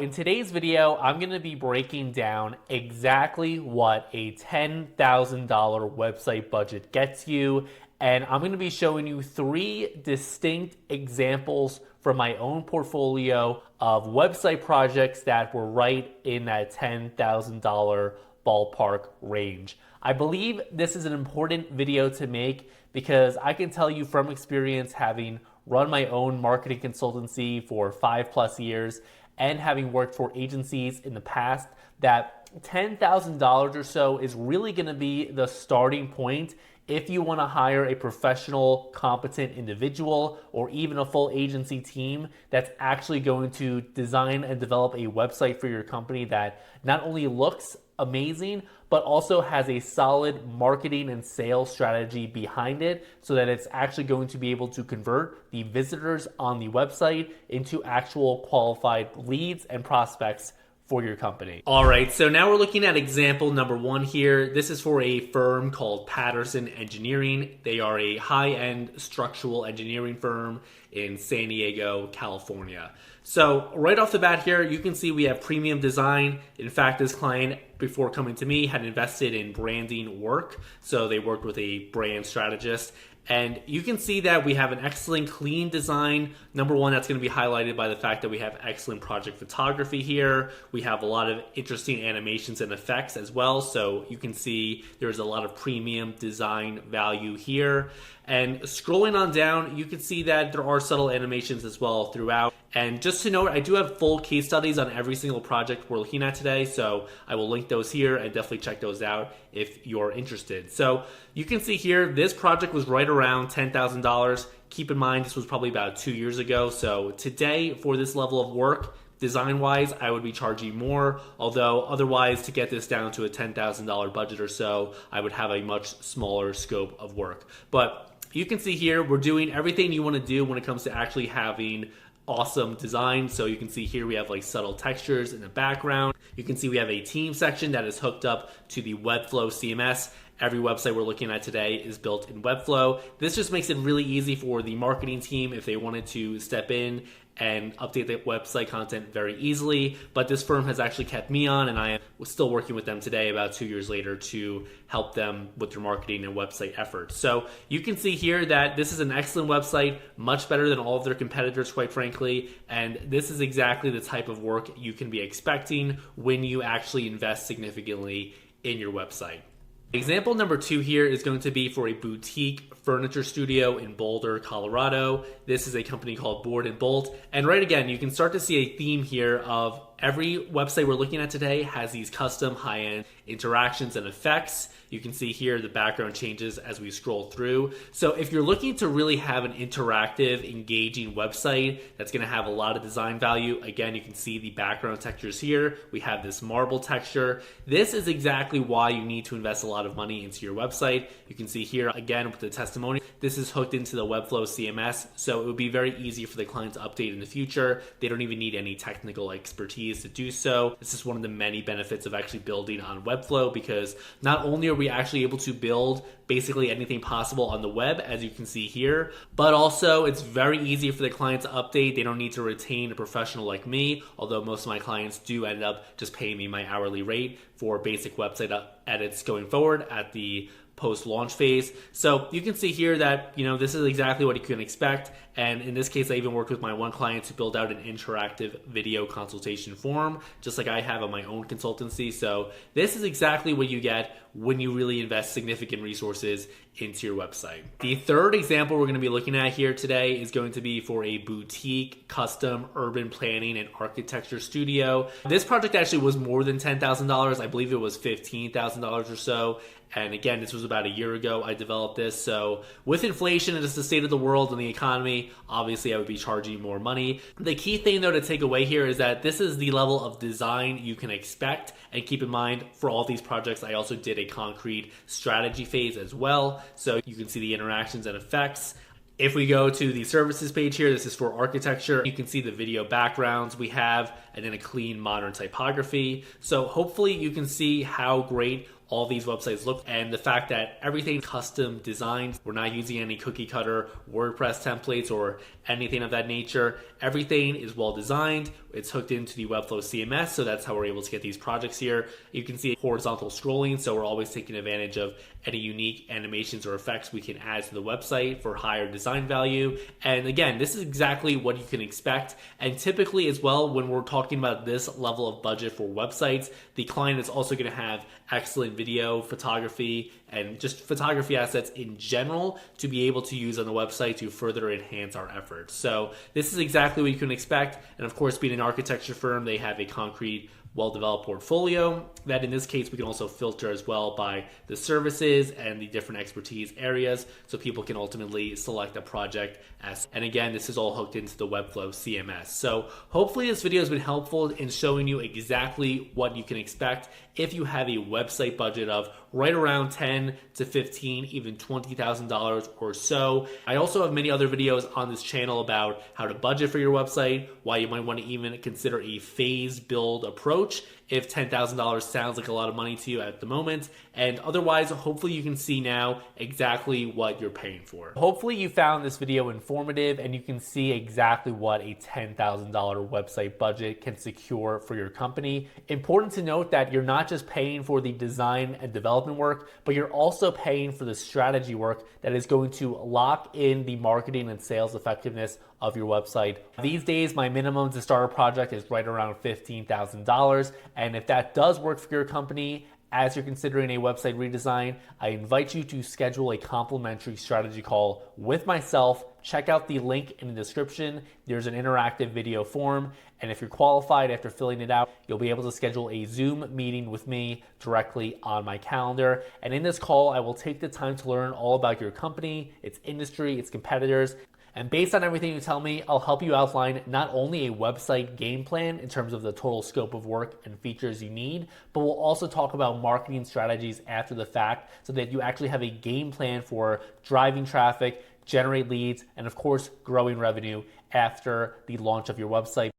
In today's video, I'm going to be breaking down exactly what a $10,000 website budget gets you, and I'm going to be showing you three distinct examples from my own portfolio of website projects that were right in that $10,000 ballpark range. I believe this is an important video to make because I can tell you from experience, having run my own marketing consultancy for 5+ years and having worked for agencies in the past, that $10,000 or so is really going to be the starting point if you want to hire a professional, competent individual or even a full agency team that's actually going to design and develop a website for your company that not only looks amazing, but also has a solid marketing and sales strategy behind it so that it's actually going to be able to convert the visitors on the website into actual qualified leads and prospects for your company. All right, so now we're looking at example number one here. This is for a firm called Patterson Engineering. They are a high-end structural engineering firm in San Diego, California. So right off the bat here, you can see we have premium design. In fact, this client, before coming to me, had invested in branding work. So they worked with a brand strategist. And you can see that we have an excellent clean design. Number one, that's going to be highlighted by the fact that we have excellent project photography here. We have a lot of interesting animations and effects as well. So you can see there's a lot of premium design value here. And scrolling on down, you can see that there are subtle animations as well throughout. And just to note, I do have full case studies on every single project we're looking at today, so I will link those here and definitely check those out if you're interested. So you can see here, this project was right around $10,000. Keep in mind, this was probably about 2 years ago. So today, for this level of work, design-wise, I would be charging more, although otherwise, to get this down to a $10,000 budget or so, I would have a much smaller scope of work. But you can see here, we're doing everything you want to do when it comes to actually having awesome design. So you can see here we have like subtle textures in the background. You can see we have a team section that is hooked up to the Webflow CMS. Every website we're looking at today is built in Webflow. This just makes it really easy for the marketing team if they wanted to step in and update the website content very easily. But this firm has actually kept me on, and I am still working with them today about 2 years later to help them with their marketing and website efforts. So you can see here that this is an excellent website, much better than all of their competitors, quite frankly. And this is exactly the type of work you can be expecting when you actually invest significantly in your website. Example number two here is going to be for a boutique furniture studio in Boulder, Colorado. This is a company called Board and Bolt. And right again, you can start to see a theme here of every website we're looking at today has these custom high-end interactions and effects. You can see here the background changes as we scroll through. So if you're looking to really have an interactive, engaging website that's going to have a lot of design value, again, you can see the background textures here. We have this marble texture. This is exactly why you need to invest a lot of money into your website. You can see here, again, with the testimony, this is hooked into the Webflow CMS, so it would be very easy for the client to update in the future. They don't even need any technical expertise to do so. This is one of the many benefits of actually building on Webflow, because not only are we actually able to build basically anything possible on the web, as you can see here, but also it's very easy for the client to update. They don't need to retain a professional like me, although most of my clients do end up just paying me my hourly rate for basic website edits going forward at the post-launch phase. So you can see here that, this is exactly what you can expect. And in this case, I even worked with my one client to build out an interactive video consultation form, just like I have on my own consultancy. So this is exactly what you get when you really invest significant resources into your website. The third example we're going to be looking at here today is going to be for a boutique custom urban planning and architecture studio. This project actually was more than $10,000. I believe it was $15,000 or so. And again, this was about a year ago I developed this. So with inflation and just the state of the world and the economy, obviously I would be charging more money. The key thing though to take away here is that this is the level of design you can expect. And keep in mind, for all these projects, I also did a concrete strategy phase as well. So you can see the interactions and effects. If we go to the services page here, this is for architecture. You can see the video backgrounds we have, and then a clean modern typography. So hopefully you can see how great all these websites look, and the fact that everything's custom designed. We're not using any cookie cutter WordPress templates or anything of that nature. Everything is well designed. It's hooked into the Webflow CMS, so that's how we're able to get these projects here. You can see horizontal scrolling, so we're always taking advantage of any unique animations or effects we can add to the website for higher design value. And again, this is exactly what you can expect. And typically as well, when we're talking about this level of budget for websites, the client is also going to have excellent video, photography, and just photography assets in general to be able to use on the website to further enhance our efforts. So this is exactly what you can expect. And of course, being an architecture firm, they have a concrete, well-developed portfolio that in this case we can also filter as well by the services and the different expertise areas, so people can ultimately select a project as, and again, this is all hooked into the Webflow CMS. So hopefully this video has been helpful in showing you exactly what you can expect if you have a website budget of right around 10 to 15, even $20,000 or so. I also have many other videos on this channel about how to budget for your website, why you might want to even consider a phase build approach if $10,000 sounds like a lot of money to you at the moment. And otherwise, hopefully you can see now exactly what you're paying for. Hopefully you found this video informative and you can see exactly what a $10,000 website budget can secure for your company. Important to note that you're not just paying for the design and development work, but you're also paying for the strategy work that is going to lock in the marketing and sales effectiveness of your website. These days, my minimum to start a project is right around $15,000. And if that does work for your company, as you're considering a website redesign, I invite you to schedule a complimentary strategy call with myself. Check out the link in the description. There's an interactive video form. And if you're qualified after filling it out, you'll be able to schedule a Zoom meeting with me directly on my calendar. And in this call, I will take the time to learn all about your company, its industry, its competitors. And based on everything you tell me, I'll help you outline not only a website game plan in terms of the total scope of work and features you need, but we'll also talk about marketing strategies after the fact so that you actually have a game plan for driving traffic, generate leads, and of course, growing revenue after the launch of your website.